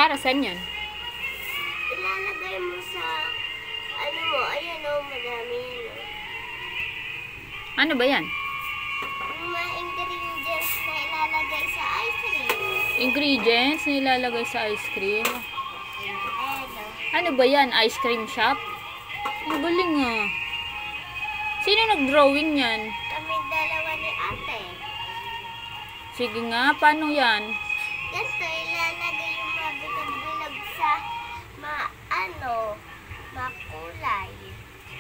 Para saan yan? Ilalagay mo sa, ano mo, ayan o, madami yan o. Ano ba yan? Yung mga ingredients na ilalagay sa ice cream. Ingredients na ilalagay sa ice cream. Ayan o. Ano ba yan? Ice cream shop? Ang galing ah. Sino nag-drawing yan? Kami dalawa ni ate. Sige nga, paano yan? Ganito, ilalagay yung mga bilog-bilog sa makulay.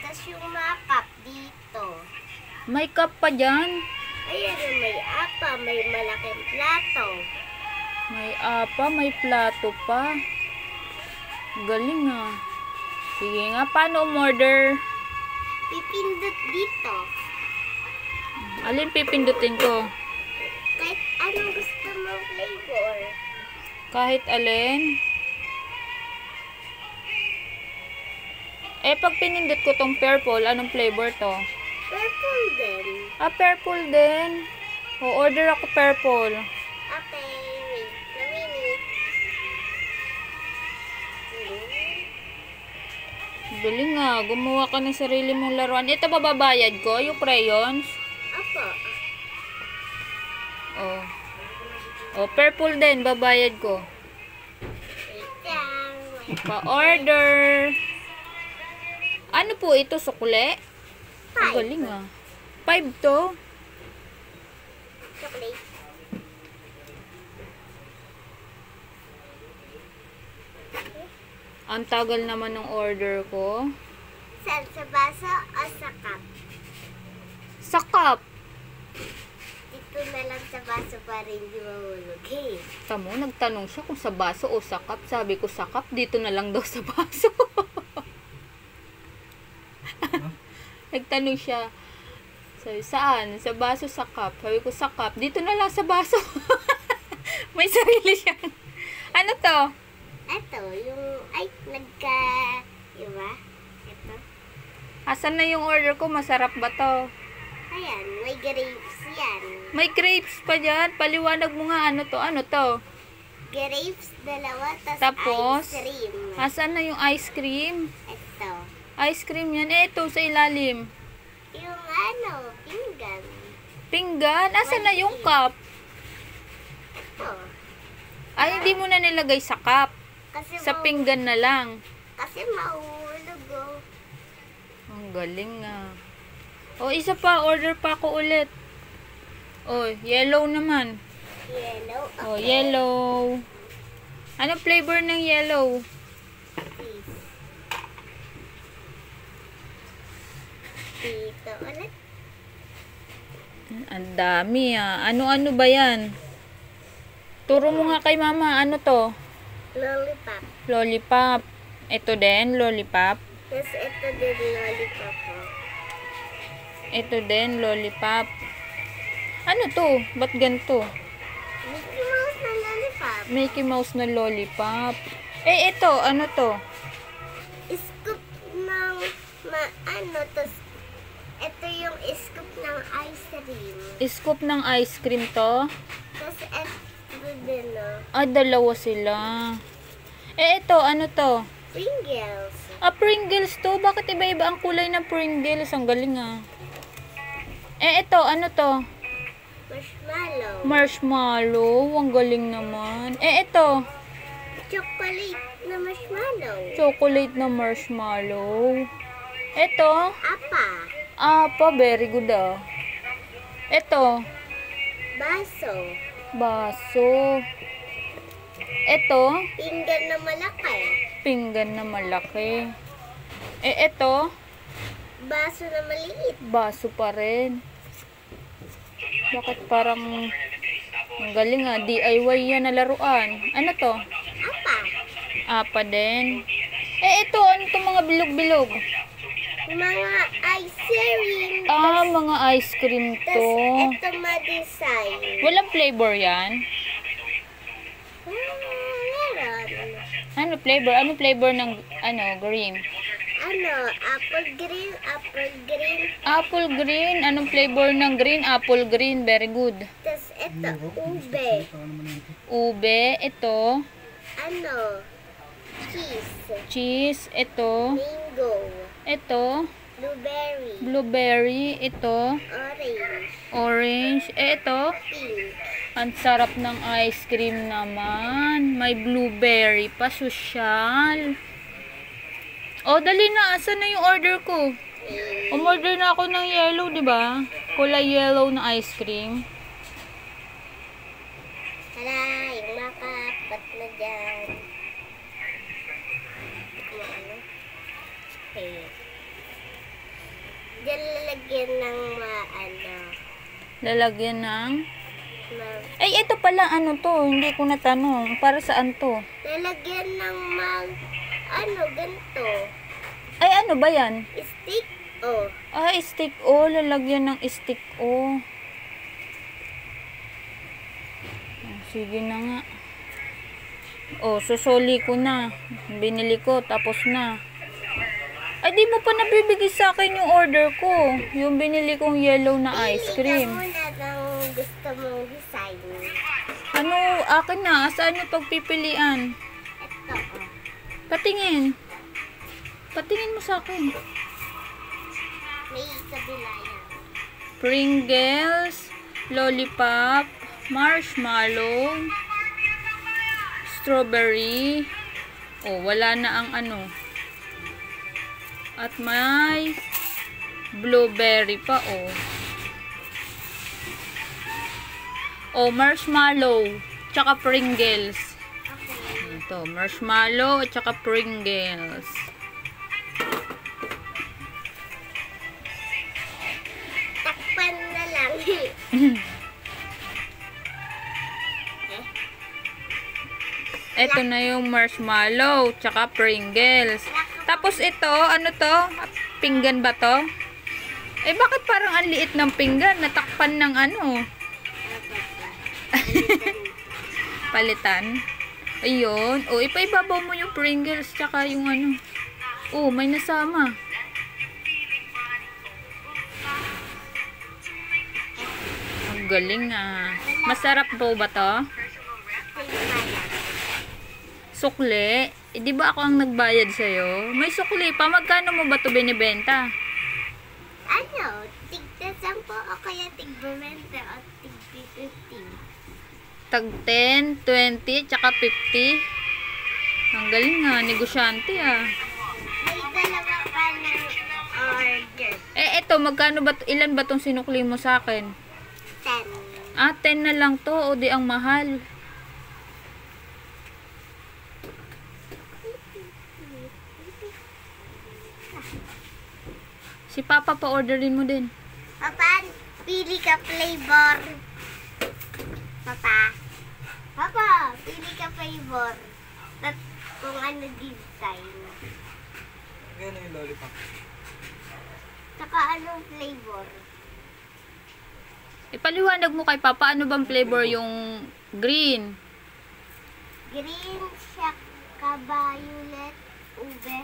Tapos yung mga cup dito. May cup pa dyan? Ayan yung may apa, may malaking plato. May apa, may plato pa. Galing ah. Sige nga, paano umorder? Pipindot dito. Alin pipindutin ko? Kahit anong gusto mong flavor. Kahit alin? Eh, pag pinindot ko tong purple, anong flavor to? Purple din. Ah, purple din. O, order ako purple. Okay, wait. A minute. Galing nga, gumawa ka ng sarili mong laruan. Ito babayad ko, yung crayons. Apo. Oh. Oh, purple din, babayad ko. Wait lang. Pa-order. Ano po ito, sukle? Ang Five. galing ah. 5 to. Chocolate. Ang tagal naman ng order ko. Saan? Sa baso o sa cup? Sa cup. Dito na lang sa baso para hindi mahulog. Hey. Tamo, nagtanong siya kung sa baso o sa cup. Sabi ko sa cup, dito na lang daw sa baso. Nagtanong siya. Sabi, saan? Sa baso, sa cup. Sabi ko, sa cup. Dito na lang sa baso. May sarili siyang. Ano to? Ito, yung, ay, diba? Ito. Asan na yung order ko? Masarap ba to? Ayan, may grapes yan. May grapes pa dyan. Paliwanag mo nga ano to. Ano to? Grapes, dalawa, Tapos, ice cream. asan na yung ice cream? Ito. Ice cream yan. Eh, ito sa ilalim. Yung pinggan. Pinggan? Asan na yung cup? Ito. Ay, hindi mo na nilagay sa cup. Kasi Sa pinggan na lang. Kasi mahulog oh. Ang galing nga. O, isa pa. Order pa ako ulit. O, yellow naman. Yellow. O, yellow. Anong flavor ng yellow? Please. Dito ulit. Ang dami ah. Ano-ano ba yan? Turo mo nga kay mama. Ano to? Lollipop. Lollipop. Ito din, lollipop. Tapos ito din lollipop oh. Ito din, lollipop. Ano to? Ba't ganito? Mickey Mouse na lollipop. Mickey Mouse na lollipop. Eh, ito. Ano to? Scoop ng tapos ito yung scoop ng ice cream. Scoop ng ice cream to. Tapos ito din oh. Ah, dalawa sila. Eh, ito. Ano to? Pringles. Ah, Pringles to. Bakit iba-iba ang kulay ng Pringles? Ang galing ah. Eh, ito. Ano to? Marshmallow. Marshmallow. Ang galing naman. Eh, ito. Chocolate na marshmallow. Chocolate na marshmallow. Ito. Apa. Apa, very good ah. Ito. Baso. Baso. Ito. Pinggan na malaki. Pinggan na malaki. Eh, ito. Baso na maliit. Baso pa rin. Bakit parang ang galing ah. DIY yan na laruan. Ano to? Apa. Apa din. Eh, ito. Ano itong mga bilog-bilog? Mga ice cream. Ah, mga ice cream to. Tapos ito ma-design. Walang flavor yan? Meron. Ano flavor? Ano flavor ng green? Apple green, apple green. Apple green. Anong flavor ng green? Apple green. Very good. Tapos ito, ube. Ube. Ito. Ano? Cheese. Cheese. Ito. Mango. Ito. Blueberry. Blueberry. Ito. Orange. Orange. Ito. Pink. Ang sarap ng ice cream naman. May blueberry pa. Sosyal. Oh, dali na. Asan na yung order ko? Umorder na ako ng yellow, di ba? Kulay yellow na ice cream. Hala, yung makapat na dyan. Ano? Okay. Diyan lalagyan ng ano. Lalagyan ng... Ay, ito pala, ano to? Hindi ko natanong. Para saan to? Lalagyan ng ano, ganito. Ay, ano ba yan? Stick, oh. Ah, stick o. Lalagyan ng stick o. Sige na nga. Oh, susuli ko na. Binili ko, tapos na. Ay, di mo pa nabibigay sa akin yung order ko. Yung binili kong yellow na ice cream. Pili ka muna ng gusto mong design. Ano, akin na. Saan yung pagpipilian? Ito, oh. Patingin. Patingin mo sa akin. May kabila yan. Pringles, lollipop, marshmallow, strawberry. Oh, wala na ang ano. At may blueberry pa, oh. Oh, marshmallow, tsaka Pringles. Okay. Ito, marshmallow at tsaka Pringles. Takpan na lang. Ito na yung marshmallow, tsaka Pringles. Tapos ito, ano to? Pinggan ba to? Eh, bakit parang ang liit ng pinggan? Natakpan ng ano? Palitan. Ayun. O, ipaibabaw mo yung Pringles, tsaka yung ano. Oh, may nasama. Ang galing ah. Masarap po ba to? Sukli? Eh, di ba ako ang nagbayad sa'yo? May sukli pa. Magkano mo ba ito binibenta? Ano? Tig-10 po o kaya tig-20 o tig-50? Tag 10, 20, tsaka 50. Ang galing nga. Negosyante ah. May dalawa pa ng order. Eh, eto. Magkano ba? Ilan ba itong sinukli mo sa akin? 10. Ah, 10 na lang to. O di ang mahal. Si Papa pa-orderin mo din. Papa, pili ka flavor. Papa. Papa, pili ka flavor. At kung ano design. Gano'n yung lollipop? Saka anong flavor? Ipaliwanag mo kay Papa, ano bang flavor yung green? Green siya, violet, ube,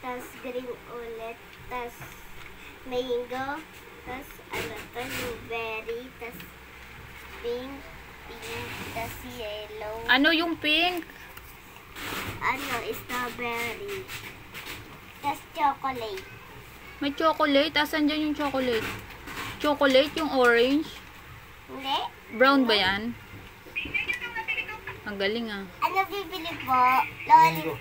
tas green ulit, tas mango, tas ano to, blueberry, tas pink, tas yellow, Ano yung pink? ano, strawberry, tas chocolate. May chocolate. Asan dyan yung chocolate? Chocolate yung orange? Hindi? Brown ba yan? Ang galing ah. Ano bibili po? Mango.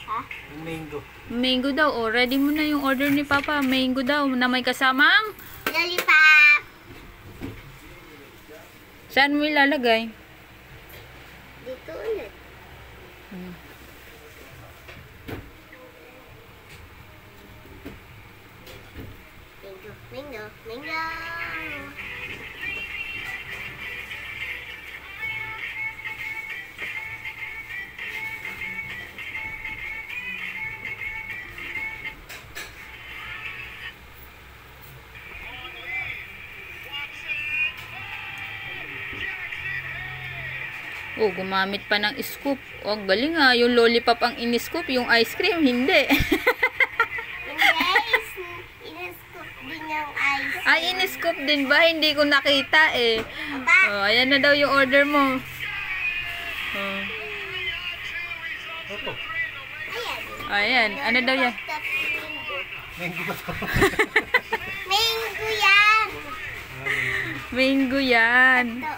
Ha? Yung mango. Mango daw. Oh, ready mo na yung order ni Papa. Mango daw na may kasamang. Lollipop! Saan mo ilalagay? Dito ulit. Mango, mango, mango. Oh, gumamit pa ng scoop. Oh, ang galing ah. Yung lollipop ang in-scoop. Yung ice cream, hindi. Guys, in-scoop din yung ice. Ay, in-scoop din ba? Hindi ko nakita eh. Papa, Oh, ayan na daw yung order mo. Oh. Ito. Ayan. Ayan. Ano daw yan? Mango ba ito? Mango yan. Mango yan. Ito,